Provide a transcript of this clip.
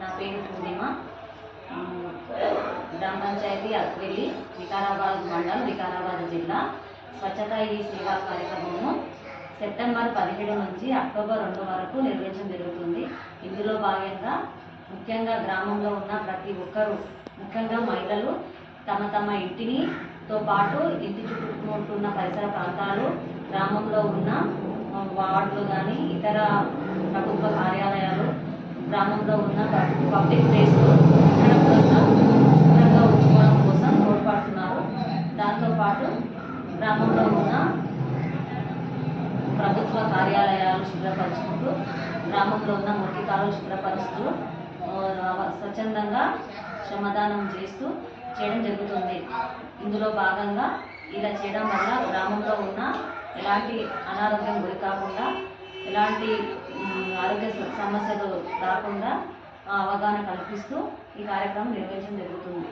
నా పేరు పూర్ణిమ. గ్రామ పంచాయతీ అక్వెల్లి, వికారాబాద్ మండలం, వికారాబాద్ జిల్లా. స్వచ్ఛత ఈ సేవా కార్యక్రమము సెప్టెంబర్ 17 నుంచి అక్టోబర్ 2 వరకు నిర్వహించడం జరుగుతుంది. ఇందులో భాగంగా ముఖ్యంగా గ్రామంలో ఉన్న ప్రతి ఒక్కరూ, ముఖ్యంగా మహిళలు తమ ఇంటితో పాటు ఇంటి చుట్టుముట్టున్న పరిసర ప్రాంతాలు, గ్రామంలో ఉన్న వార్డులు కానీ ఇతర ప్రభుత్వ కార్యాలయాలు, గ్రామంలో ఉన్న పబ్లిక్ ప్లేస్లు శుభ్రంగా ఉంచుకోవడం కోసం తోడ్పడుతున్నారు. దాంతోపాటు గ్రామంలో ఉన్న ప్రభుత్వ కార్యాలయాలు శుభ్రపరుచుకుంటూ, గ్రామంలో ఉన్న మురికి కాలువలు శుభ్రపరుస్తూ స్వచ్ఛందంగా శ్రమదానం చేయడం జరుగుతుంది. ఇందులో భాగంగా ఇలా చేయడం వల్ల గ్రామంలో ఉన్న ఎలాంటి అనారోగ్యం గురి కాకుండా, ఎలాంటి ఆరోగ్య సమస్యలు రాకుండా అవగాహన కల్పిస్తూ ఈ కార్యక్రమం నిర్వహించడం జరుగుతుంది.